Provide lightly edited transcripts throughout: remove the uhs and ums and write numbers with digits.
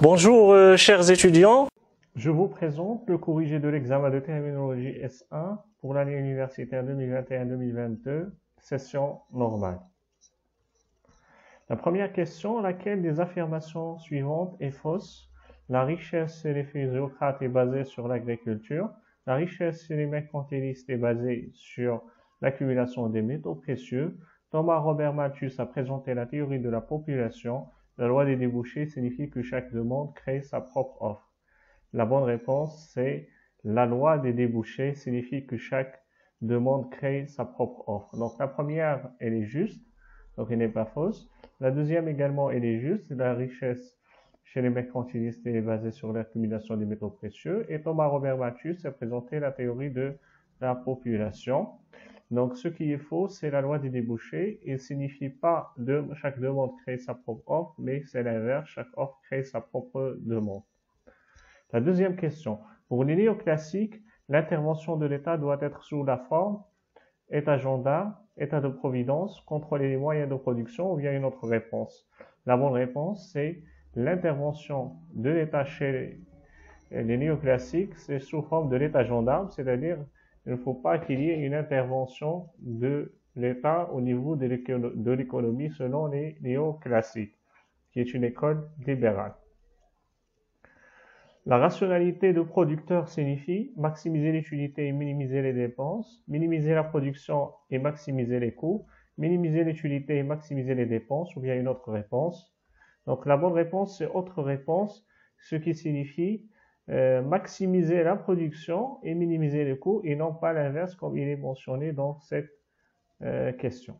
Bonjour chers étudiants, je vous présente le corrigé de l'examen de terminologie S1 pour l'année universitaire 2021-2022, session normale. La première question, laquelle des affirmations suivantes est fausse? La richesse chez les physiocrates est basée sur l'agriculture. La richesse chez les mercantilistes est basée sur l'accumulation des métaux précieux. Thomas Robert Malthus a présenté la théorie de la population. La loi des débouchés signifie que chaque demande crée sa propre offre. La bonne réponse, c'est la loi des débouchés signifie que chaque demande crée sa propre offre. Donc la première, elle est juste, donc elle n'est pas fausse. La deuxième également, elle est juste. La richesse chez les mercantilistes est basée sur l'accumulation des métaux précieux. Et Thomas Robert Malthus a présenté la théorie de la population. Donc, ce qui est faux, c'est la loi des débouchés. Il ne signifie pas que chaque demande crée sa propre offre, mais c'est l'inverse, chaque offre crée sa propre demande. La deuxième question. Pour les néoclassiques, l'intervention de l'État doit être sous la forme état gendarme, état de providence, contrôler les moyens de production ou bien une autre réponse. La bonne réponse, c'est l'intervention de l'État chez les néoclassiques, c'est sous forme de l'état gendarme, c'est-à-dire il ne faut pas qu'il y ait une intervention de l'État au niveau de l'économie selon les néoclassiques, qui est une école libérale. La rationalité de producteur signifie maximiser l'utilité et minimiser les dépenses, minimiser la production et maximiser les coûts, minimiser l'utilité et maximiser les dépenses, ou bien une autre réponse. Donc la bonne réponse, c'est autre réponse, ce qui signifie maximiser la production et minimiser les coûts, et non pas l'inverse comme il est mentionné dans cette question.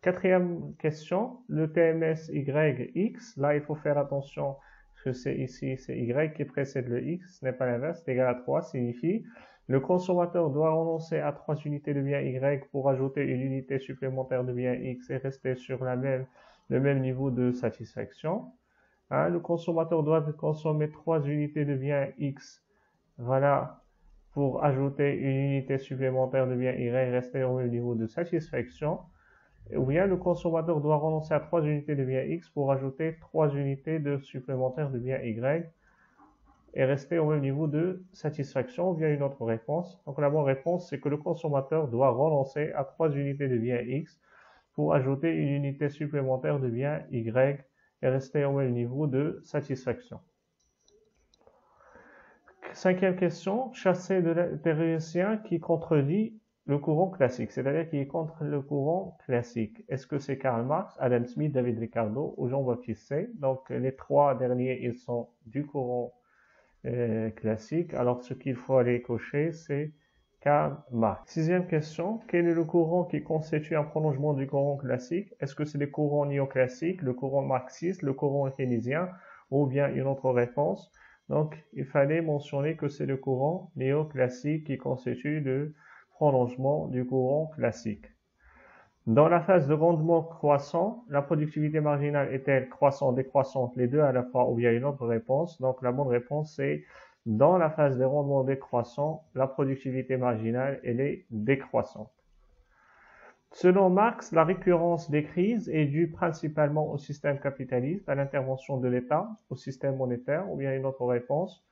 Quatrième question, le TMS YX, là il faut faire attention que c'est ici, c'est Y qui précède le X, ce n'est pas l'inverse, c'est égal à 3, signifie le consommateur doit renoncer à 3 unités de bien Y pour ajouter une unité supplémentaire de bien X et rester sur le même niveau de satisfaction. Hein, le consommateur doit consommer 3 unités de bien X, voilà, pour ajouter une unité supplémentaire de bien Y et rester au même niveau de satisfaction. Ou bien le consommateur doit renoncer à 3 unités de bien X pour ajouter 3 unités supplémentaires de bien Y et rester au même niveau de satisfaction, ou bien une autre réponse. Donc la bonne réponse, c'est que le consommateur doit renoncer à 3 unités de bien X pour ajouter une unité supplémentaire de bien Y et rester au même niveau de satisfaction. Cinquième question, chasser de théoricien qui contredit le courant classique, c'est-à-dire qui est contre le courant classique. Est-ce que c'est Karl Marx, Adam Smith, David Ricardo ou Jean-Baptiste Say? Donc les trois derniers, ils sont du courant classique. Alors ce qu'il faut aller cocher, c'est Karl Marx. Sixième question, quel est le courant qui constitue un prolongement du courant classique? Est-ce que c'est le courant néoclassique, le courant marxiste, le courant keynésien ou bien une autre réponse? Donc il fallait mentionner que c'est le courant néoclassique qui constitue le prolongement du courant classique. Dans la phase de rendement croissant, la productivité marginale est-elle croissante, décroissante, les deux à la fois, ou bien une autre réponse? Donc la bonne réponse, c'est dans la phase de rendement décroissant, la productivité marginale, elle est décroissante. Selon Marx, la récurrence des crises est due principalement au système capitaliste, à l'intervention de l'État, au système monétaire, ou bien une autre réponse.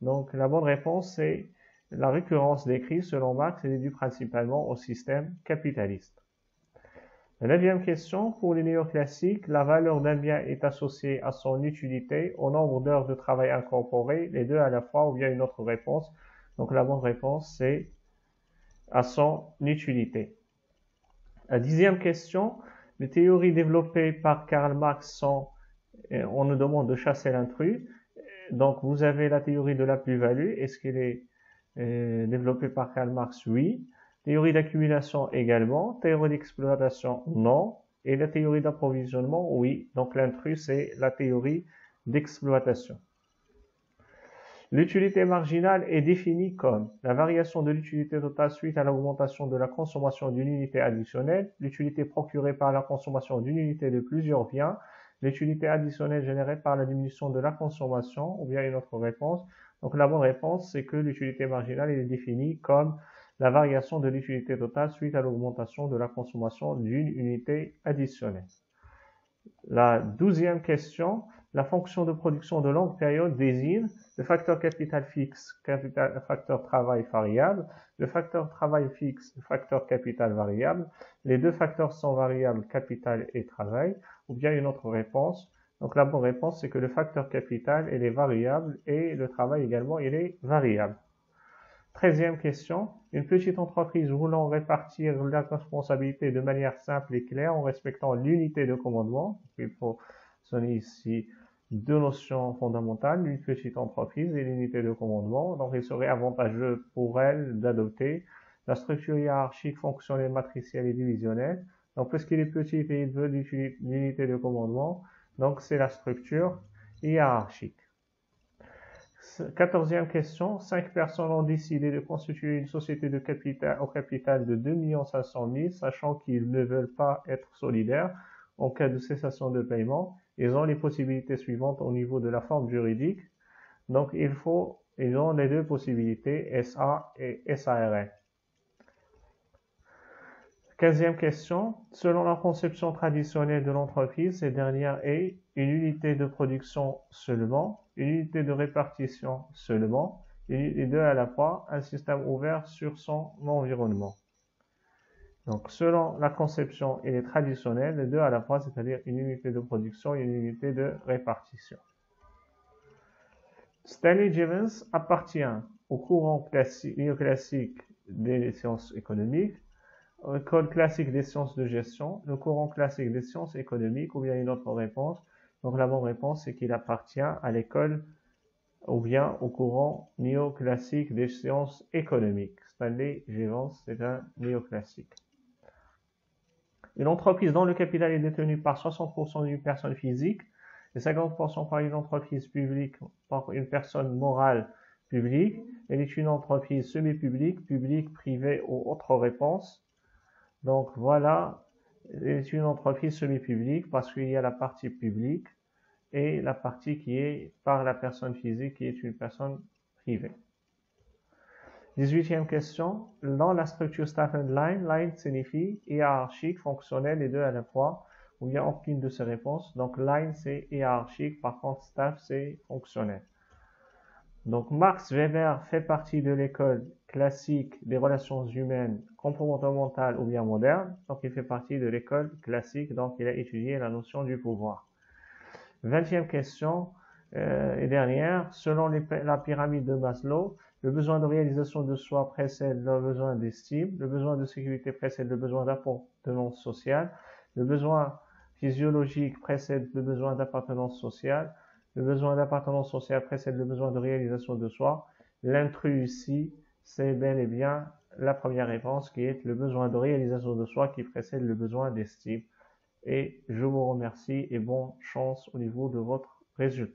Donc la bonne réponse, c'est la récurrence des crises, selon Marx, elle est due principalement au système capitaliste. La neuvième question, pour les néoclassiques, la valeur d'un bien est associée à son utilité, au nombre d'heures de travail incorporées, les deux à la fois, ou bien une autre réponse. Donc la bonne réponse, c'est à son utilité. La dixième question, les théories développées par Karl Marx sont, on nous demande de chasser l'intrus. Donc vous avez la théorie de la plus-value, est-ce qu'elle est développée par Karl Marx? Oui. Théorie d'accumulation également. Théorie d'exploitation? Non. Et la théorie d'approvisionnement? Oui. Donc l'intrus, c'est la théorie d'exploitation. L'utilité marginale est définie comme la variation de l'utilité totale suite à l'augmentation de la consommation d'une unité additionnelle, l'utilité procurée par la consommation d'une unité de plusieurs biens, l'utilité additionnelle générée par la diminution de la consommation, ou bien une autre réponse. Donc la bonne réponse, c'est que l'utilité marginale est définie comme la variation de l'utilité totale suite à l'augmentation de la consommation d'une unité additionnelle. La 12e question, la fonction de production de longue période désigne le facteur capital fixe, facteur travail variable, le facteur travail fixe, le facteur capital variable. Les deux facteurs sont variables, capital et travail, ou bien une autre réponse. Donc la bonne réponse, c'est que le facteur capital, il est variable et le travail également, il est variable. 13e question, une petite entreprise voulant répartir la responsabilité de manière simple et claire en respectant l'unité de commandement. Il faut sonner ici deux notions fondamentales, une petite entreprise et l'unité de commandement. Donc il serait avantageux pour elle d'adopter la structure hiérarchique fonctionnelle, matricielle et divisionnelle. Donc puisqu'il est petit et il veut l'unité de commandement, donc c'est la structure hiérarchique. 14e question, 5 personnes ont décidé de constituer une société de capital au capital de 2 500 000, sachant qu'ils ne veulent pas être solidaires en cas de cessation de paiement. Ils ont les possibilités suivantes au niveau de la forme juridique. Donc ils ont les deux possibilités, SA et SARL. 15e question, selon la conception traditionnelle de l'entreprise, cette dernière est une unité de production seulement, une unité de répartition seulement, et deux à la fois, un système ouvert sur son environnement. Donc, selon la conception et les traditionnels, les deux à la fois, c'est-à-dire une unité de production et une unité de répartition. Stanley Jevons appartient au courant néoclassique des sciences économiques, école classique des sciences de gestion, le courant classique des sciences économiques, ou bien une autre réponse. Donc la bonne réponse, c'est qu'il appartient à l'école ou bien au courant néoclassique des sciences économiques. Stanley Jevons, c'est un néoclassique. Une entreprise dont le capital est détenu par 60% d'une personne physique et 50% par une entreprise publique, par une personne morale publique, elle est une entreprise semi-publique, publique, privée ou autre réponse. Donc voilà, c'est une entreprise semi-publique parce qu'il y a la partie publique et la partie qui est par la personne physique qui est une personne privée. 18e question, dans la structure staff and line, line signifie hiérarchique, fonctionnel, les deux à la fois, ou bien aucune de ces réponses. Donc line c'est hiérarchique, par contre staff c'est fonctionnel. Donc Max Weber fait partie de l'école classique des relations humaines comportementales ou bien modernes. Donc il fait partie de l'école classique, donc il a étudié la notion du pouvoir. 20e question et dernière, selon la pyramide de Maslow, le besoin de réalisation de soi précède le besoin d'estime, le besoin de sécurité précède le besoin d'appartenance sociale, le besoin physiologique précède le besoin d'appartenance sociale, le besoin d'appartenance sociale précède le besoin de réalisation de soi. L'intrus ici, c'est bel et bien la première réponse qui est le besoin de réalisation de soi qui précède le besoin d'estime. Et je vous remercie et bonne chance au niveau de votre résultat.